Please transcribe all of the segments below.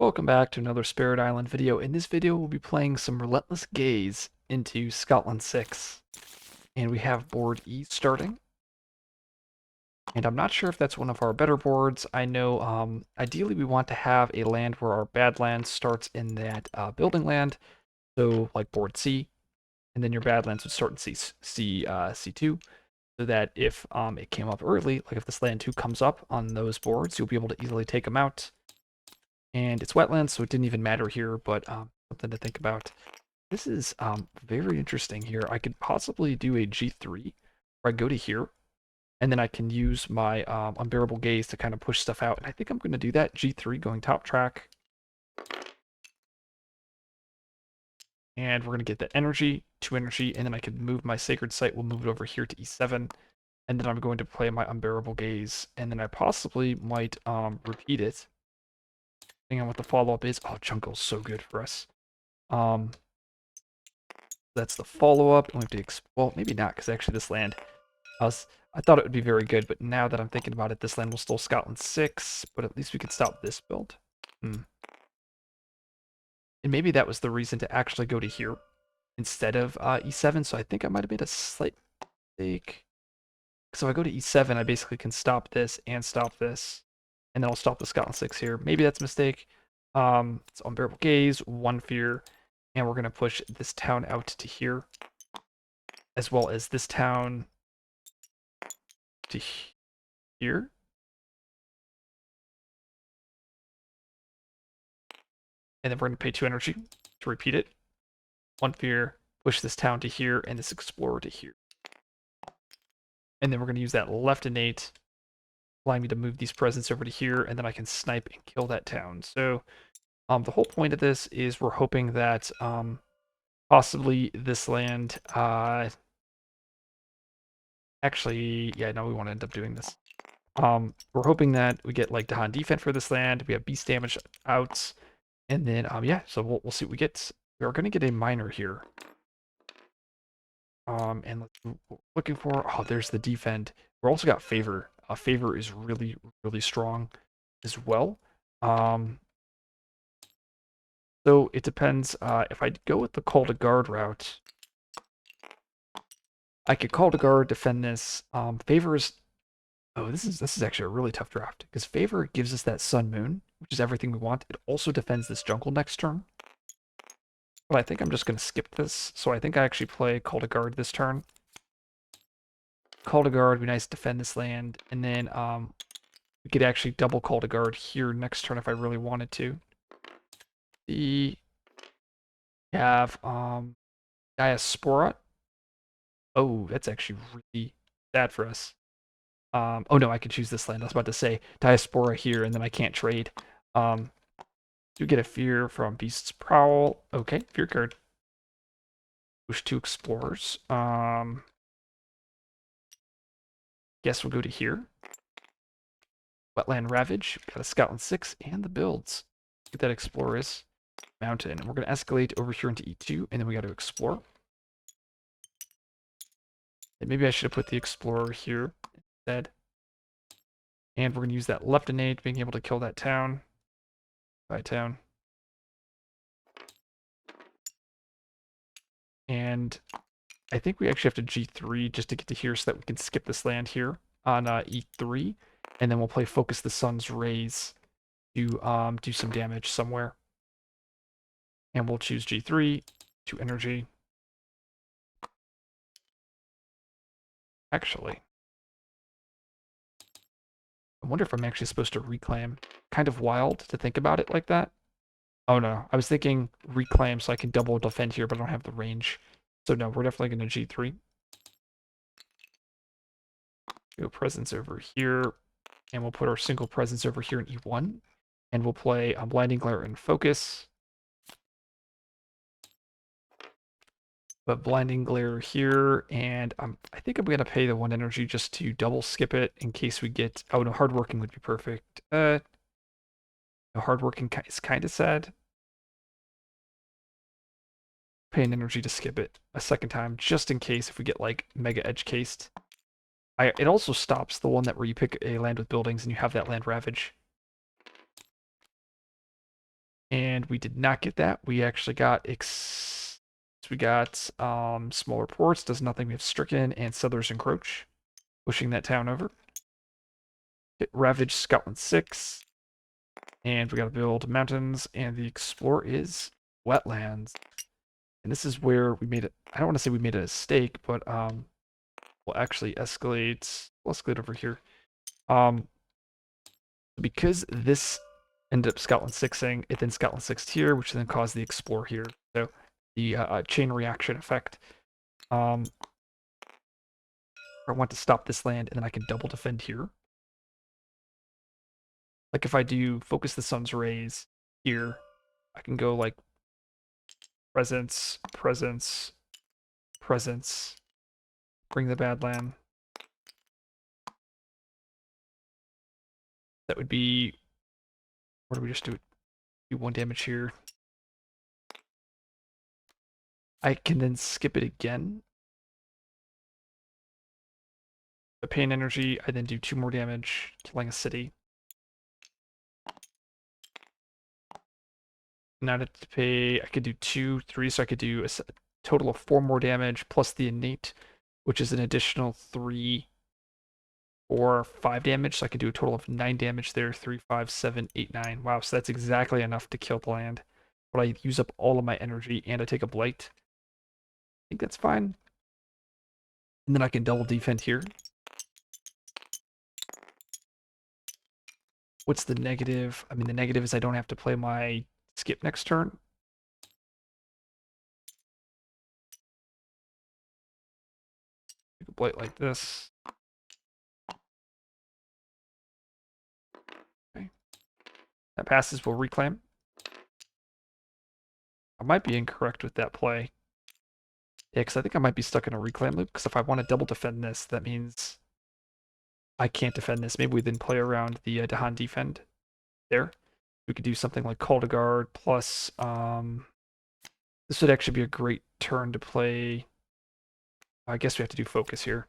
Welcome back to another Spirit Island video. In this video, we'll be playing some Relentless Gaze into Scotland 6. And we have board E starting. And I'm not sure if that's one of our better boards. I know ideally we want to have a land where our bad land starts in that building land. So like board C. And then your bad lands would start in C2. So that if it came up early, like if this land 2 comes up on those boards, you'll be able to easily take them out. And it's wetlands, so it didn't even matter here, but something to think about. This is very interesting here. I could possibly do a G3, where I go to here, and then I can use my unbearable gaze to kind of push stuff out. And I think I'm going to do that. G3 going top track. And we're going to get the energy, 2 energy, and then I can move my sacred site. We'll move it over here to E7. And then I'm going to play my unbearable gaze. And then I possibly might repeat it, depending on what the follow-up is. Oh, jungle's so good for us. That's the follow-up. And we have to, well, maybe not, because actually this land, I thought it would be very good, but now that I'm thinking about it, this land will still Scotland 6, but at least we could stop this build. And maybe that was the reason to actually go to here instead of E7, so I think I might have made a slight mistake. So if I go to E7, I basically can stop this and stop this, and then I'll stop the Scotland 6 here. Maybe that's a mistake. It's Unbearable Gaze, 1 Fear, and we're going to push this town out to here, as well as this town to here. And then we're going to pay 2 energy to repeat it. 1 Fear, push this town to here, and this Explorer to here. And then we're going to use that left innate, allowing me to move these presents over to here, and then I can snipe and kill that town. So the whole point of this is we're hoping that possibly this land... actually, yeah, no, we want to end up doing this. We're hoping that we get like Dahan defense for this land. We have beast damage outs, and then yeah. So we'll see what we get. We are going to get a miner here. And looking for, oh, there's the defend. We're also got favor. Favor is really strong as well. So it depends. If I go with the call to guard route, I could call to guard, defend this. Favor is, oh, this is actually a really tough draft because favor gives us that sun moon, which is everything we want. It also defends this jungle next turn. But I think I'm just going to skip this. So I think I actually play call to guard this turn. Call to guard would be nice to defend this land, and then we could actually double call to guard here next turn if I really wanted to. We have Diaspora. Oh, that's actually really bad for us. Oh no, I could choose this land. I was about to say Diaspora here, and then I can't trade. Do get a fear from Beast's Prowl. Okay, fear card. Push 2 explorers. Guess we'll go to here. Wetland Ravage. We got a Scotland 6 and the builds. Get that Explorers Mountain. And we're going to escalate over here into E2, and then we got to explore. And maybe I should have put the Explorer here instead. And we're going to use that left innate, being able to kill that town. By town. And I think we actually have to G3 just to get to here so that we can skip this land here on E3. And then we'll play Focus the Sun's Rays to do some damage somewhere. And we'll choose G3, 2 energy. Actually, I wonder if I'm actually supposed to reclaim. Kind of wild to think about it like that. Oh no, I was thinking reclaim so I can double defend here, but I don't have the range. So no, we're definitely going to G3. Go presence over here, and we'll put our single presence over here in E1. And we'll play Blinding Glare and Focus. But Blinding Glare here, and I think I'm going to pay the 1 energy just to double skip it in case we get... Oh no, Hardworking would be perfect. No, Hardworking is kind of sad. Pay an energy to skip it a second time, just in case if we get like Mega Edge Cased. It also stops the one that where you pick a land with buildings and you have that land Ravage. and we did not get that. We actually got smaller ports, does nothing. We have Stricken and Settlers Encroach, pushing that town over. Hit Ravage Scotland 6, and we got to build mountains, and the Explore is wetlands. And this is where we made it. I don't want to say we made a mistake, but we'll actually escalate. We'll escalate over here. Because this ended up Scotland 6ing, it then Scotland 6'd here, which then caused the Explore here. So the chain reaction effect. I want to stop this land, and then I can double defend here. Like if I do focus the sun's rays here, I can go like presence, presence, presence, bring the bad land. That would be, what do we just do? Do 1 damage here. I can then skip it again. The pain energy, I then do 2 more damage, killing a city. Now to pay, I could do 2, 3, so I could do a total of 4 more damage, plus the innate, which is an additional 3 or 5 damage, so I could do a total of 9 damage there, 3, 5, 7, 8, 9. Wow, so that's exactly enough to kill the land. But I use up all of my energy, and I take a blight. I think that's fine. And then I can double defend here. What's the negative? I mean, the negative is I don't have to play my skip next turn. Take a blight like this. Okay. That passes, we'll reclaim. I might be incorrect with that play. Yeah, because I think I might be stuck in a reclaim loop, because if I want to double defend this, that means I can't defend this. Maybe we then play around the Dahan defend there. We could do something like Call to Guard plus, this would actually be a great turn to play. I guess we have to do focus here.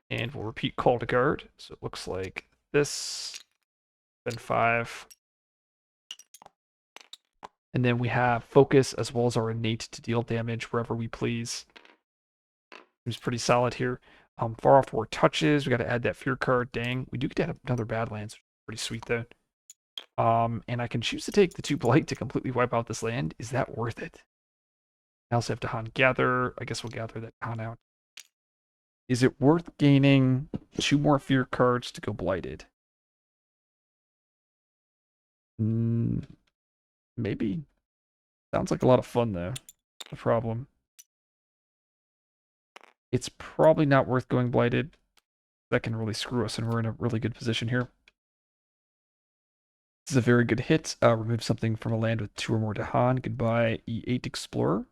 And we'll repeat Call to Guard. So it looks like this, then 5. And then we have focus as well as our innate to deal damage wherever we please. Seems pretty solid here. Far off war touches. We got to add that fear card. Dang, we do get to add another Badlands. Pretty sweet though. And I can choose to take the 2 blight to completely wipe out this land. Is that worth it? I also have to Han gather. I guess we'll gather that Han out. Is it worth gaining 2 more fear cards to go blighted? Maybe. Sounds like a lot of fun though. The problem. It's probably not worth going blighted. That can really screw us, and we're in a really good position here. This is a very good hit. Remove something from a land with 2 or more Dahan. Goodbye, E8 Explorer.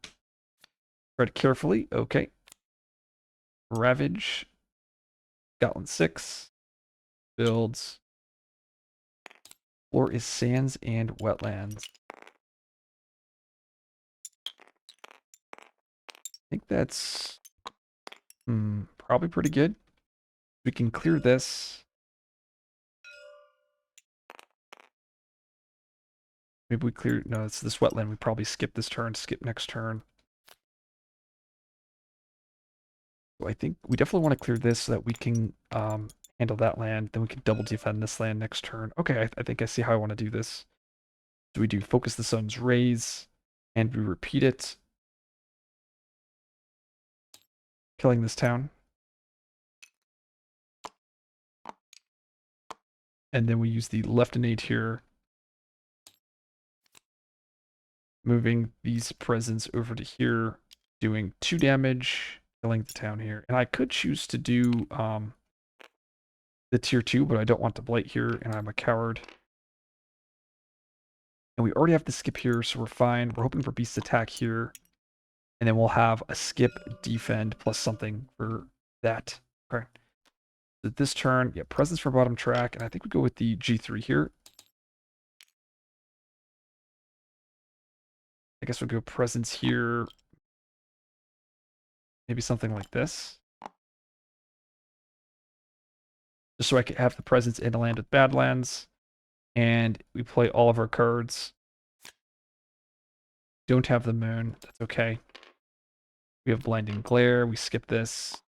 Tread carefully. Okay. Ravage. Scotland 6. Builds. Floor is sands and wetlands. I think that's probably pretty good. We can clear this. Maybe we clear, no, it's this wetland. We probably skip this turn, skip next turn. So I think we definitely want to clear this so that we can handle that land. Then we can double defend this land next turn. Okay, I think I see how I want to do this. So we do focus the sun's rays, and we repeat it. Killing this town. And then we use the left innate here. Moving these presents over to here. Doing 2 damage. Killing the town here. And I could choose to do the tier 2, but I don't want to blight here, and I'm a coward. And we already have the skip here, so we're fine. We're hoping for beast attack here. And then we'll have a skip, defend, plus something for that. Okay. So this turn, yeah, presence for bottom track, and I think we go with the G3 here. I guess we'll go presence here. Maybe something like this. just so I can have the presence in a land with Badlands. And we play all of our cards. Don't have the moon. That's okay. We have Blinding Glare. We skip this.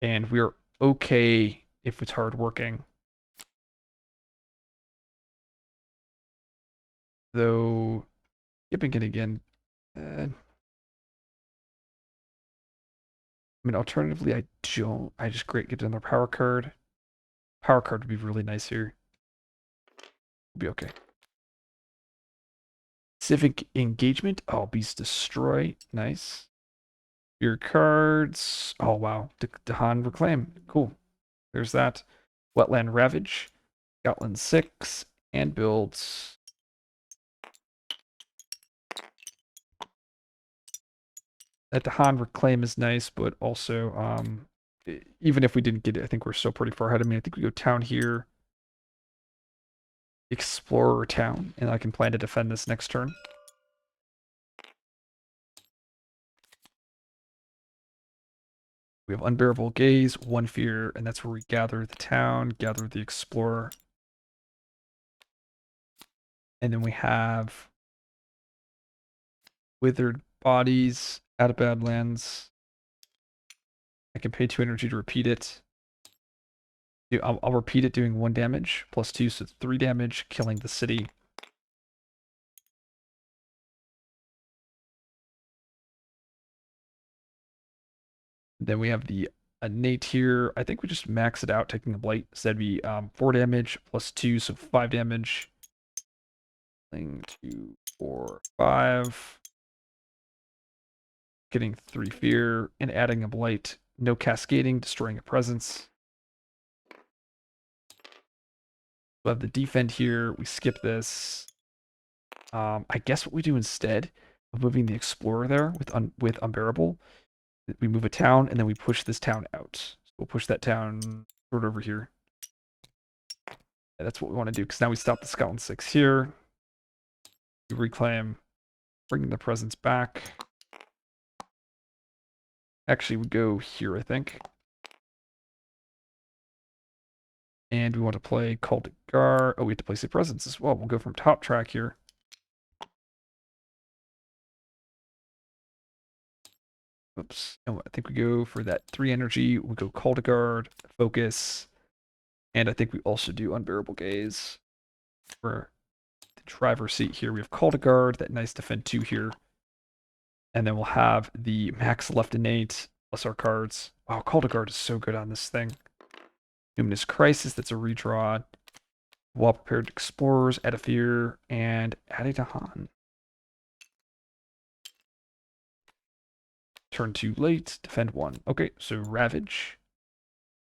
And we're okay if it's hard working. Though, skipping it again. I mean, alternatively, I don't. I just get another power card. Power card would be really nice here. We'll be okay. Civic Engagement. Oh, Beast Destroy. Nice. Your cards. Oh, wow. Dahan Reclaim. Cool. There's that. Wetland Ravage. Scotland 6. And builds. That Dahan Reclaim is nice, but also, even if we didn't get it, I think we're still pretty far ahead. I mean, I think we go town here. Explorer town. And I can plan to defend this next turn. We have Unbearable Gaze, One Fear, and that's where we gather the town, gather the explorer. And then we have Withered Bodies, out of Badlands. I can pay 2 energy to repeat it. I'll repeat it doing 1 damage, plus 2, so 3 damage, killing the city. Then we have the Innate here. I think we just max it out, taking a Blight. So that'd be 4 damage, plus 2, so 5 damage. 2, 4, 5. Getting 3 fear and adding a blight. No cascading, destroying a presence. We'll have the defend here. We skip this. I guess what we do instead of moving the explorer there with unbearable, we move a town and then we push this town out. So we'll push that town sort of over here. Yeah, that's what we want to do because now we stop the Scotland 6 here. We reclaim, bringing the presence back. Actually, we go here, I think. And we want to play Call to Guard. Oh, we have to place a presence as well. We'll go from top track here. Oops. And I think we go for that 3 energy. We go Call to Guard, Focus, and I think we also do Unbearable Gaze. For the driver's seat here, we have Call to Guard, that nice defend 2 here. And then we'll have the max left innate, plus our cards. Wow, Call to Guard is so good on this thing. Numinous Crisis, that's a redraw. Well prepared explorers, add a fear, and add a Dahan. Turn 2 late, defend 1. Okay, so Ravage.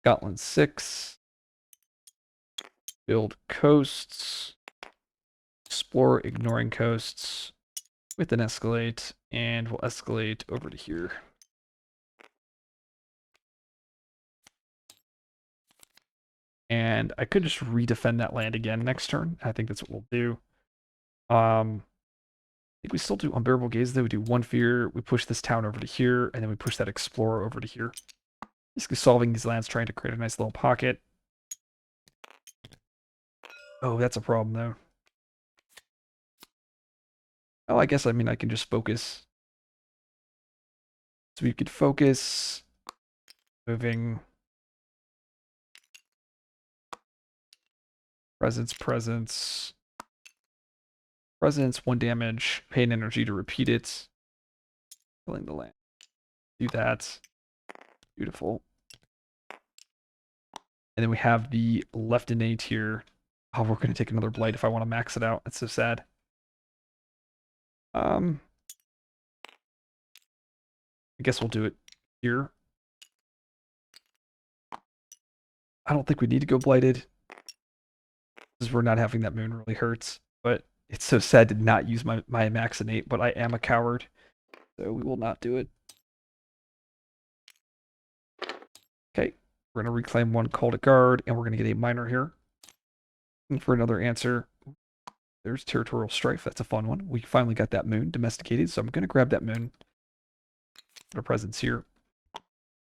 Scotland 6. Build coasts. Explore ignoring coasts with an escalate, and we'll escalate over to here. And I could just redefend that land again next turn. I think that's what we'll do. I think we still do Unbearable Gaze, though. We do 1 fear, we push this town over to here, and then we push that explorer over to here. Basically solving these lands, trying to create a nice little pocket. Oh, that's a problem, though. Oh, I guess, I mean, I can just focus. So we could focus, moving presence, 1 damage, pay an energy to repeat it, killing the land. Do that. Beautiful. And then we have the left innate here. Oh, we're going to take another blight if I want to max it out. That's so sad. I guess we'll do it here. I don't think we need to go blighted, because we're not having that moon really hurts. But it's so sad to not use my max innate, but I am a coward, so we will not do it. Okay, we're going to reclaim 1 Call to Guard, and we're going to get a minor here. Looking for another answer. There's Territorial Strife. That's a fun one. We finally got that moon domesticated, so I'm going to grab that moon. Put a presence here.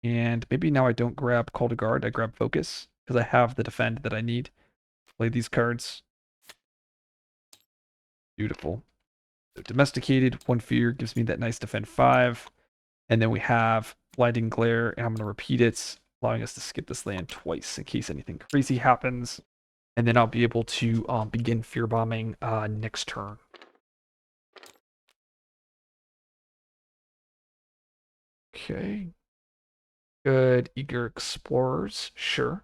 And maybe now I don't grab Call to Guard, I grab Focus. because I have the defend that I need. Play these cards. Beautiful. So domesticated, 1 fear gives me that nice defend 5. And then we have blinding glare, and I'm going to repeat it, allowing us to skip this land twice in case anything crazy happens. And then I'll be able to begin fear bombing next turn. Okay. Good. Eager explorers. Sure.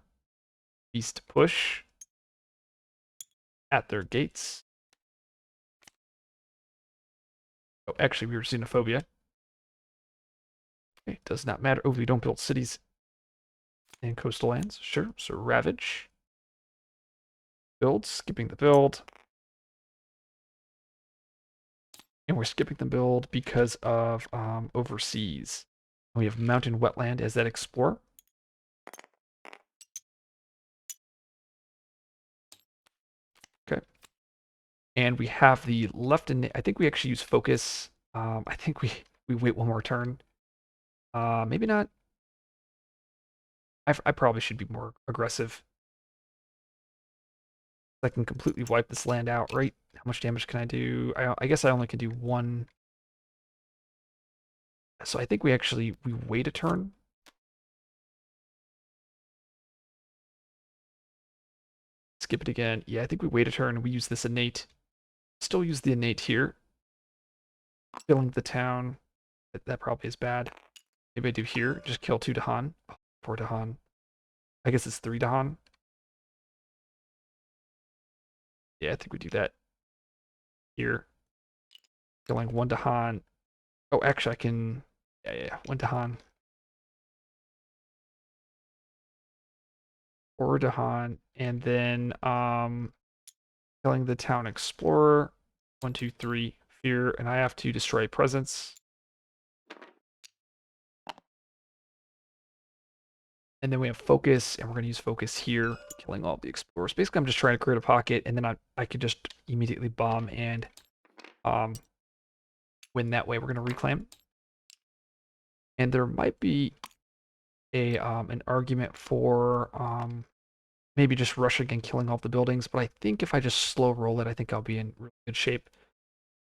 Beast push. At their gates. Oh, actually, we were xenophobia. Okay, does not matter. Oh, we don't build cities and coastal lands. Sure. So ravage. Build. Skipping the build. And we're skipping the build because of overseas. We have mountain wetland as that explorer. Okay. And we have the left and I think we actually use focus. I think we wait one more turn. Maybe not. I probably should be more aggressive. I can completely wipe this land out, right? How much damage can I do? I guess I only can do 1. So I think we wait a turn. Skip it again. Yeah, I think we wait a turn and we use this innate. Still use the innate here. Filling the town. That probably is bad. Maybe I do here. Just kill 2 Dahan. Oh, poor Dahan. I guess it's 3 Dahan. Yeah, I think we do that here. Killing 1 Dahan. Oh, actually, I can. Yeah. 1 Dahan. 4 Dahan. And then killing the town explorer. 1, 2, 3. Fear. And I have to destroy presence. And then we have focus, and we're going to use focus here, killing all the explorers. Basically, I'm just trying to create a pocket, and then I could just immediately bomb and win that way. We're going to reclaim. And there might be an argument for maybe just rushing and killing all the buildings, but I think if I just slow roll it, I think I'll be in really good shape.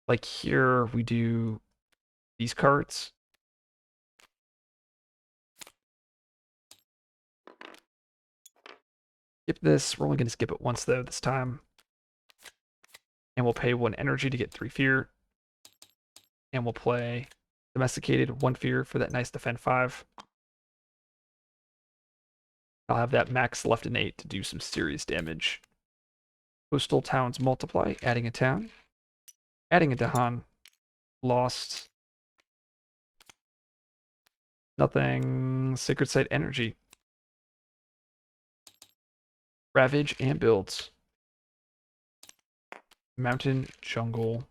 Like here, we do these cards. Skip this. We're only going to skip it once, though, this time. And we'll pay 1 energy to get 3 fear. And we'll play domesticated 1 fear for that nice defend 5. I'll have that max left innate to do some serious damage. Coastal towns multiply, adding a town. Adding a Dahan. Lost. Nothing. Sacred Site energy. Ravage and builds. Mountain, jungle.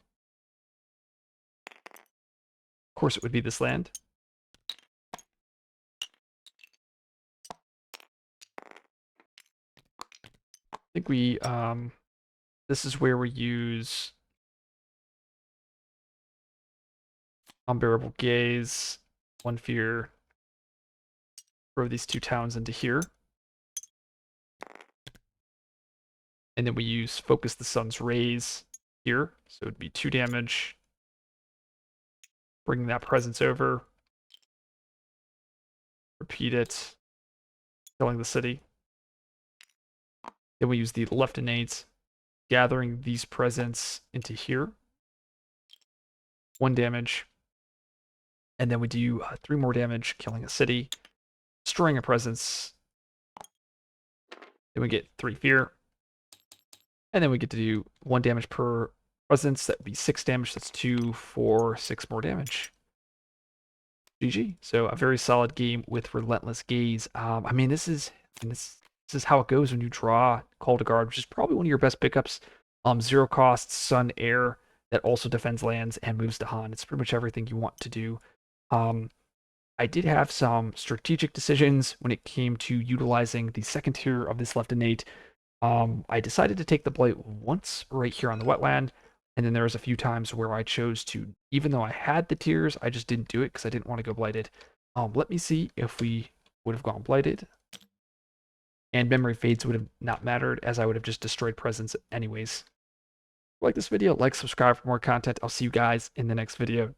Of course it would be this land. I think we, this is where we use Unbearable Gaze, 1 fear. Throw these 2 towns into here. And then we use Focus the Sun's Rays here. So it would be 2 damage. Bringing that presence over. Repeat it. Killing the city. Then we use the left innate, gathering these presents into here. 1 damage. And then we do 3 more damage, killing a city. Destroying a presence. Then we get 3 fear. And then we get to do 1 damage per presence. That would be 6 damage. That's 2, 4, 6 more damage. GG. So a very solid game with Relentless Gaze. I mean, this is how it goes when you draw Call to Guard, which is probably one of your best pickups. 0 cost, Sun, Air, that also defends lands and moves to Han. It's pretty much everything you want to do. I did have some strategic decisions when it came to utilizing the second tier of this left innate. I decided to take the Blight once right here on the wetland, and then there was a few times where I chose to, even though I had the tiers, I just didn't do it because I didn't want to go Blighted. Let me see if we would have gone Blighted. and memory fades would have not mattered, as I would have just destroyed presence anyways. If you like this video, like, subscribe for more content. I'll see you guys in the next video.